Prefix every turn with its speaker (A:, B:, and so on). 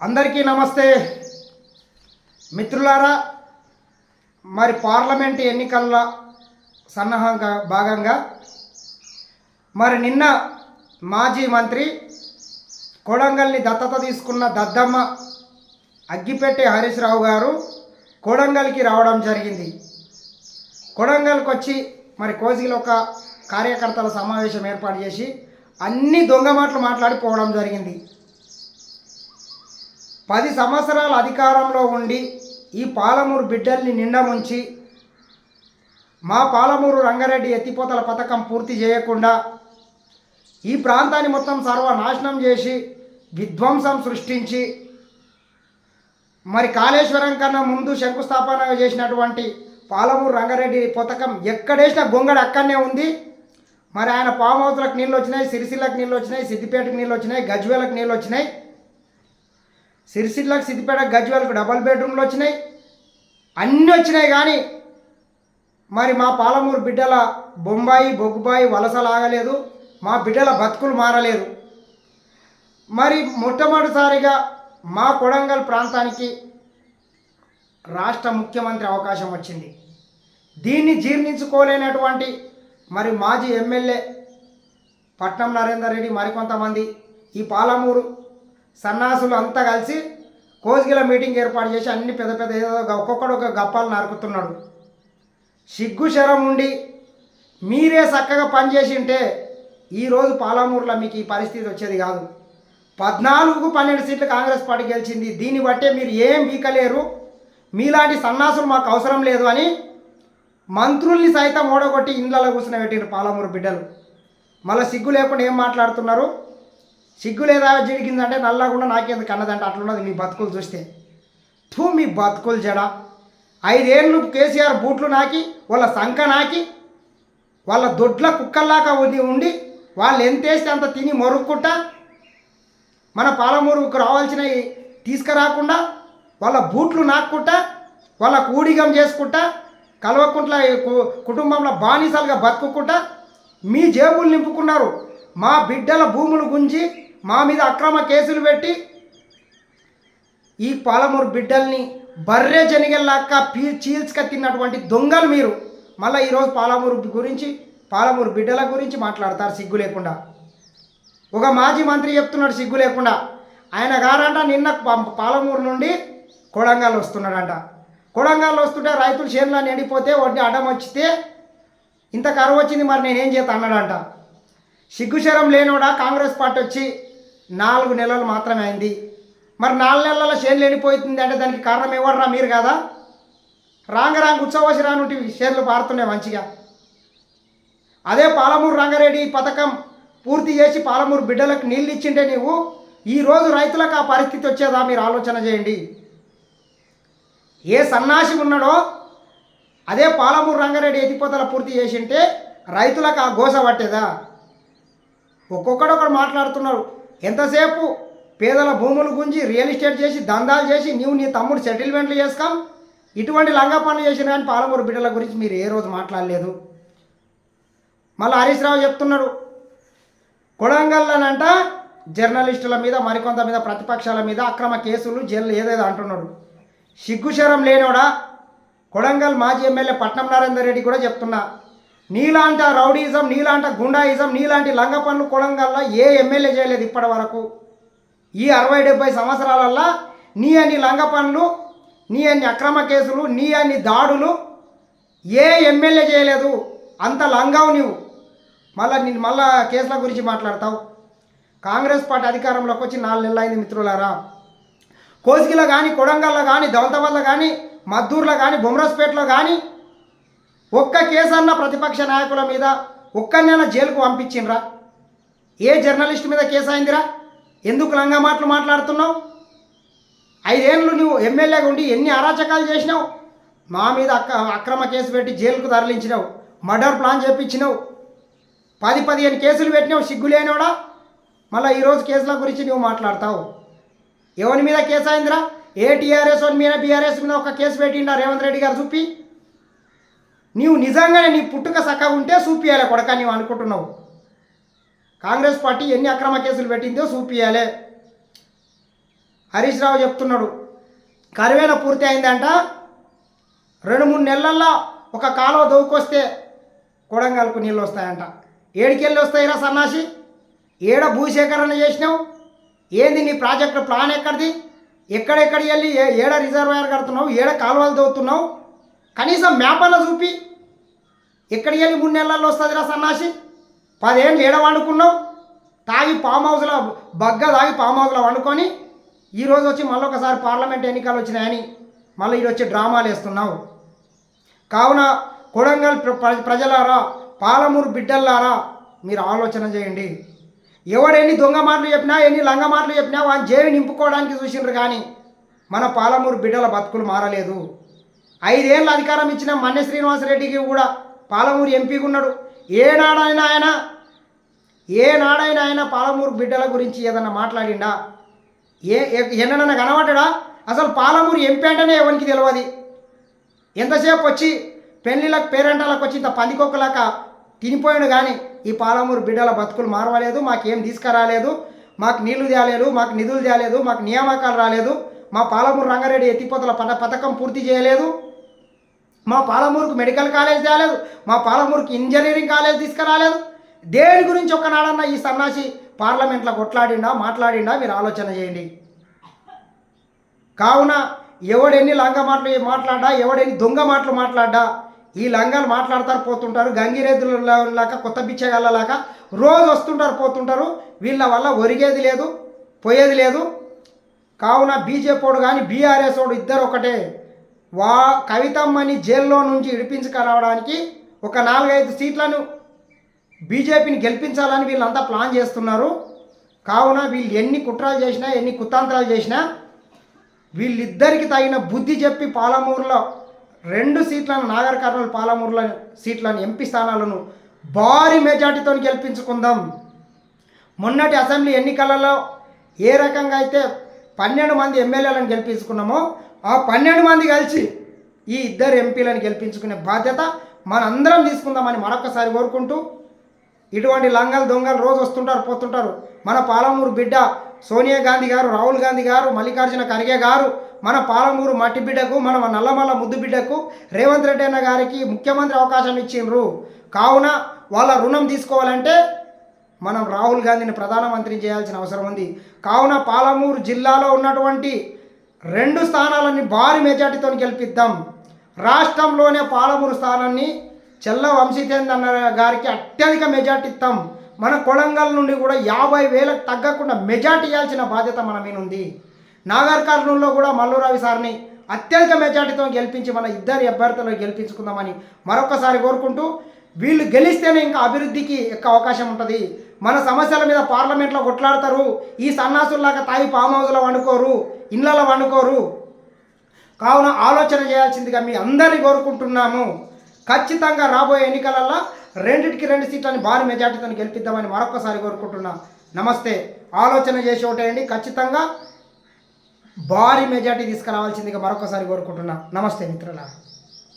A: అందరికీ నమస్తే మిత్రులారా. మరి పార్లమెంట్ ఎన్నికల సన్నాహంగా భాగంగా మరి నిన్న మాజీ మంత్రి కొడంగల్ని దత్తత తీసుకున్న దద్దమ్మ అగ్గిపెట్టె హరీష్ రావు గారు కొడంగల్కి రావడం జరిగింది. కొడంగల్కి వచ్చి మరి కోసిగిలో ఒక కార్యకర్తల సమావేశం ఏర్పాటు చేసి అన్ని దొంగ మాటలు మాట్లాడిపోవడం జరిగింది. 10 సంవత్సరాల అధికారంలో ఉండి ఈ పాలమూరు బిడ్డల్ని నిండా ముంచి మా పాలమూరు రంగారెడ్డి ఎత్తిపోతల పథకం పూర్తి చేయకుండా ఈ ప్రాంతాన్ని మొత్తం సర్వనాశనం చేసి విధ్వంసం సృష్టించి మరి కాళేశ్వరం కన్నా ముందు శంకుస్థాపన చేసినటువంటి పాలమూరు రంగారెడ్డి పథకం ఎక్కడేసిన గొంగడి అక్కడనే ఉంది. మరి ఆయన ఫామ్ హౌస్లకు నీళ్ళు వచ్చినాయి, సిరిసిల్లకు నీళ్ళు వచ్చినాయి, సిద్దిపేటకు నీళ్ళు వచ్చినాయి, గజ్వేలకు నీళ్ళు వచ్చినాయి. సిరిసిల్లకు, సిద్దిపేట, గజ్వేలకు డబల్ బెడ్రూమ్లు వచ్చినాయి, అన్నీ వచ్చినాయి. కానీ మరి మా పాలమూరు బిడ్డల బొంబాయి బొగ్గుబాయి వలసలాగలేదు, మా బిడ్డల బతుకులు మారలేదు. మరి మొట్టమొదటిసారిగా మా కొడంగల్ ప్రాంతానికి రాష్ట్ర ముఖ్యమంత్రి అవకాశం వచ్చింది. దీన్ని జీర్ణించుకోలేనటువంటి మరి మాజీ ఎమ్మెల్యే పట్నం నరేందర్ రెడ్డి మరికొంతమంది ఈ పాలమూరు సన్నాసులు అంతా కలిసి కోసిగిల మీటింగ్ ఏర్పాటు చేసి అన్ని పెద్ద పెద్ద ఏదో ఒక్కొక్కడు ఒక గప్పాలు నరుకుతున్నాడు. సిగ్గు శరం ఉండి మీరే చక్కగా పనిచేసి ఉంటే ఈరోజు పాలమూరులో మీకు ఈ పరిస్థితి వచ్చేది కాదు. 14-12 సీట్లు కాంగ్రెస్ పార్టీ గెలిచింది. దీన్ని బట్టే మీరు ఏం వీకలేరు, మీలాంటి సన్నాసులు మాకు అవసరం లేదు అని మంత్రుల్ని సైతం ఓడగొట్టి ఇండ్లలో కూర్చుని పెట్టిన పాలమూరు బిడ్డలు. మళ్ళీ సిగ్గు లేకుండా ఏం మాట్లాడుతున్నారు? సిగ్గు లేదా జిడిగిందంటే నల్లకుండా నాకేందుకు అన్నదంటే అట్లున్నది మీ బతుకులు చూస్తే. మీ బతుకులు జడ 5 ఏళ్ళు కేసీఆర్ బూట్లు నాకి, వాళ్ళ సంఖ నాకి, వాళ్ళ దొడ్ల కుక్కల్లాగా ఉండి వాళ్ళు ఎంతేస్తే అంత తిని మొరుక్కుంటా మన పాలమూరుకు రావాల్సినవి తీసుకురాకుండా వాళ్ళ బూట్లు నాక్కుంటా వాళ్ళ కూడిగం చేసుకుంటా కల్వకుంట్ల కుటుంబంలో బానిసలుగా బతుకుకుంటా మీ జేబులు నింపుకున్నారు. మా బిడ్డల భూములు గుంజి మా మీద అక్రమ కేసులు పెట్టి ఈ పాలమూరు బిడ్డల్ని బర్రె జనిగల్లాక్క చీల్చుక తిన్నటువంటి దొంగలు మీరు. మళ్ళీ ఈరోజు పాలమూరు బిడ్డల గురించి మాట్లాడతారు సిగ్గు లేకుండా. ఒక మాజీ మంత్రి చెప్తున్నాడు సిగ్గు లేకుండా. ఆయన గారంట నిన్న పాలమూరు నుండి కొడంగల్ వస్తున్నాడంట. కొడంగల్ వస్తుంటే రైతులు చేనులను ఎండిపోతే వడ్డీ అడ్డం వచ్చితే ఇంత కరువు వచ్చింది, మరి నేనేం చేస్తా అన్నాడంట. సిగ్గుశరం లేనోడా కాంగ్రెస్ పార్టీ వచ్చి 4 నెలలు మాత్రమే అయింది. మరి 4 నెలల చేనులు ఎండిపోతుంది అంటే దానికి కారణం ఎవడరా? మీరు కదా. రాంగ ఉత్సవసి రానుంటి చేనులు పారుతున్నాయి మంచిగా. అదే పాలమూరు రంగారెడ్డి పథకం పూర్తి చేసి పాలమూరు బిడ్డలకు నీళ్ళు ఇచ్చింటే నీవు ఈరోజు రైతులకు ఆ పరిస్థితి వచ్చేదా? మీరు ఆలోచన చేయండి. ఏ సన్నాసి ఉన్నాడో అదే పాలమూరు రంగారెడ్డి ఎత్తిపోతల పూర్తి చేసింటే రైతులకు ఆ గోస పట్టేదా? ఒక్కొక్కడొకడు మాట్లాడుతున్నాడు. ఎంతసేపు పేదల భూములు గుంజి రియల్ ఎస్టేట్ చేసి దందాలు చేసి నీ తమ్ముడు సెటిల్మెంట్లు చేసుకోం, ఇటువంటి లంగా పనులు చేసిన కానీ పాలమూరు బిడ్డల గురించి మీరు ఏ రోజు మాట్లాడలేదు. మళ్ళీ హరీష్ రావు చెప్తున్నాడు కొడంగల్లోనంట జర్నలిస్టుల మీద మరికొంత మీద ప్రతిపక్షాల మీద అక్రమ కేసులు జైలు ఏదేదో అంటున్నాడు. సిగ్గుశరం లేనోడా? కొడంగల్ మాజీ ఎమ్మెల్యే పట్నం నరేందర్ రెడ్డి కూడా చెప్తున్నా, నీలాంటి రౌడీజం, నీలాంటి గుండాయిజం, నీలాంటి లంగ పనులు కొడంగల్లో ఏ ఎమ్మెల్యే చేయలేదు ఇప్పటి వరకు. ఈ 60-70 సంవత్సరాలల్లో నీ అన్ని లంగ పనులు, నీ అన్ని అక్రమ కేసులు, నీ అన్ని దాడులు ఏ ఎమ్మెల్యే చేయలేదు. అంత లంగావు నీవు. మళ్ళా కేసుల గురించి మాట్లాడతావు. కాంగ్రెస్ పార్టీ అధికారంలోకి వచ్చి 4 నెలలు అయింది మిత్రులారా. కోసిగిలో కానీ, కొడంగల్లో కానీ, దౌలతాబాద్లో కానీ, మద్దూరులో కానీ, బొమ్రస్పేటలో కానీ ఒక్క కేసు అన్న ప్రతిపక్ష నాయకుల మీద ఒక్కరినైనా జైలుకు పంపించిండ్రా? ఏ జర్నలిస్ట్ మీద కేసు అయిందిరా? ఎందుకు లంగా మాటలు మాట్లాడుతున్నావు? 5 ఏళ్ళు నువ్వు ఎమ్మెల్యేగా ఉండి ఎన్ని అరాచకాలు చేసినావు? మా మీద అక్రమ కేసు పెట్టి జైలుకు తరలించినావు, మర్డర్ ప్లాన్ చేపించినావు, 10-15 కేసులు పెట్టినావు. సిగ్గులేనోడా? మళ్ళీ ఈరోజు కేసుల గురించి నువ్వు మాట్లాడతావు. ఎవరి మీద కేసు అయిందిరా? ఏ టీఆర్ఎస్ మీద, బీఆర్ఎస్ మీద ఒక కేసు పెట్టిండా రేవంత్ రెడ్డి గారు? చూపి. నీవు నిజంగానే నీ పుట్టుక చక్కగా ఉంటే చూపియాలి కొడక. నీవు అనుకుంటున్నావు కాంగ్రెస్ పార్టీ ఎన్ని అక్రమ కేసులు పెట్టిందో చూపియాలి. హరీష్ రావు చెప్తున్నాడు కరువేన పూర్తి అయిందంట 2-3 నెలల్లో ఒక కాలువ దోకొస్తే కొడంగల్కు నీళ్ళు వస్తాయంట. ఏడికెళ్ళి వస్తాయిరా సన్నాసి? ఏడ భూసేకరణ చేసినావు? ఏంది నీ ప్రాజెక్టు ప్లాన్ ఎక్కడిది? ఎక్కడెక్కడికి వెళ్ళి ఏడ రిజర్వాయర్ కడుతున్నావు? ఏడ కాలువలు దోవుతున్నావు? కనీసం మ్యాపర్లో చూపి ఎక్కడికి వెళ్ళి 3 నెలల్లో వస్తుందిరా సన్నాసి? 10 ఏళ్ళు ఏడ వండుకున్నావు? తాగి ఫామ్ హౌస్లో తాగి ఫామ్ హౌస్లో వండుకొని ఈరోజు వచ్చి మళ్ళీ ఒకసారి పార్లమెంట్ ఎన్నికలు వచ్చినాయని మళ్ళీ ఇది వచ్చి డ్రామాలు వేస్తున్నావు. కావున కొడంగల్ ప్రజలారా, పాలమూరు బిడ్డల్లారా, మీరు ఆలోచన చేయండి. ఎవడెన్ని దొంగ మాటలు చెప్పినా, ఎన్ని లంగ మాటలు చెప్పినా వాని జేవి నింపుకోవడానికి చూసిండ్రు కానీ మన పాలమూరు బిడ్డల బతుకులు మారలేదు. 5 ఏళ్ళు అధికారం ఇచ్చిన మన్నె శ్రీనివాసరెడ్డికి కూడా పాలమూరు ఎంపీగా ఉన్నాడు. ఏనాడైనా ఆయన పాలమూరు బిడ్డల గురించి ఏదన్నా మాట్లాడిండా? ఎన్నడన్నా కనబడ్డా? అసలు పాలమూరు ఎంపీ అంటేనే ఎవరికి తెలియదు. ఎంతసేపు వచ్చి పెళ్ళిళ్ళకు పేరెంటాలకు వచ్చి ఇంత పందికొక్కలాక తినిపోయాడు కానీ ఈ పాలమూరు బిడ్డల బతుకులు మారవలేదు. మాకేం తీసుకురాలేదు, మాకు నీళ్లు తేలేదు, మాకు నిధులు తేలేదు, మాకు నియామకాలు రాలేదు, మా పాలమూరు రంగారెడ్డి ఎత్తిపోతల పథకం పూర్తి చేయలేదు, మా పాలమూరుకు మెడికల్ కాలేజ్ తేలేదు, మా పాలమూరుకి ఇంజనీరింగ్ కాలేజ్ తీసుకురాలేదు. దేని గురించి ఒక్కనాడన్నా ఈ సన్నాసి పార్లమెంట్లో మాట్లాడిండా? మీరు ఆలోచన చేయండి. కావున ఎవడెన్ని లంగ మాటలు మాట్లాడ్డా, ఎవడెన్ని దొంగ మాటలు మాట్లాడ్డా ఈ లంగాలు మాట్లాడతారు పోతుంటారు. గంగిరెద్దులాగా కొత్త బిచ్చగాళ్ళలాగా రోజు వస్తుంటారు పోతుంటారు. వీళ్ళ వల్ల ఒరిగేది లేదు, పోయేది లేదు. కావున బీజేపీడు కానీ బీఆర్ఎస్ వాడు ఇద్దరు ఒకటే. కవితమ్మని జైల్లో నుంచి విడిపించుకురావడానికి ఒక 4-5 సీట్లను బీజేపీని గెలిపించాలని వీళ్ళంతా ప్లాన్ చేస్తున్నారు. కావున వీళ్ళు ఎన్ని కుట్రలు చేసినా, ఎన్ని కుతంత్రాలు చేసినా వీళ్ళిద్దరికి తగిన బుద్ధి చెప్పి పాలమూరులో 2 సీట్లను, నాగర్ కర్నూలు పాలమూరులో సీట్లను, ఎంపీ స్థానాలను భారీ మెజార్టీతో గెలిపించుకుందాం. మొన్నటి అసెంబ్లీ ఎన్నికలలో ఏ రకంగా అయితే 12 మంది ఎమ్మెల్యేలను గెలిపించుకున్నామో ఆ 12 మంది కలిసి ఈ 2 ఎంపీలను గెలిపించుకునే బాధ్యత మనందరం తీసుకుందామని మరొకసారి కోరుకుంటూ, ఇటువంటి లంగలు దొంగలు రోజు వస్తుంటారు పోతుంటారు. మన పాలమూరు బిడ్డ సోనియా గాంధీ గారు, రాహుల్ గాంధీ గారు, మల్లికార్జున ఖర్గే గారు మన పాలమూరు మట్టి బిడ్డకు, మన నల్లమల్ల ముద్దు బిడ్డకు రేవంత్ రెడ్డి అన్న గారికి ముఖ్యమంత్రి అవకాశం ఇచ్చిండ్రు. కావున వాళ్ళ రుణం తీసుకోవాలంటే మనం రాహుల్ గాంధీని ప్రధానమంత్రిని చేయాల్సిన అవసరం ఉంది. కావున పాలమూరు జిల్లాలో ఉన్నటువంటి 2 స్థానాలని భారీ మెజార్టీతో గెలిపిద్దాం. రాష్ట్రంలోనే పాలమూరు స్థానాన్ని చెల్ల వంశీచంద్ గారికి అత్యధిక మెజార్టీ ఇస్తాం. మన కొడంగల్ నుండి కూడా 50,000కు తగ్గకుండా మెజార్టీ ఇవ్వాల్సిన బాధ్యత మన మీద ఉంది. నాగర్ కర్నూలులో కూడా మల్లురావి సార్ని అత్యధిక మెజార్టీతో గెలిపించి మన 2 అభ్యర్థులను గెలిపించుకుందామని మరొకసారి కోరుకుంటూ, వీళ్ళు గెలిస్తేనే ఇంకా అభివృద్ధికి ఎక్కువ అవకాశం ఉంటుంది. మన సమస్యల మీద పార్లమెంట్లో కొట్లాడతారు. ఈ సన్నాసుల్లాగా తాగి ఫామ్ హౌస్లో వండుకోరు, ఇళ్లలో వండుకోరు. కావున ఆలోచన చేయాల్సిందిగా మీ అందరినీ కోరుకుంటున్నాము. ఖచ్చితంగా రాబోయే ఎన్నికలలో 2 సీట్లని భారీ మెజార్టీతో గెలిపిద్దామని మరొకసారి కోరుకుంటున్నా. నమస్తే. ఆలోచన చేసి ఓటేయండి. ఖచ్చితంగా భారీ మెజార్టీ తీసుకురావాల్సిందిగా మరొకసారి కోరుకుంటున్నా. నమస్తే మిత్రులారా.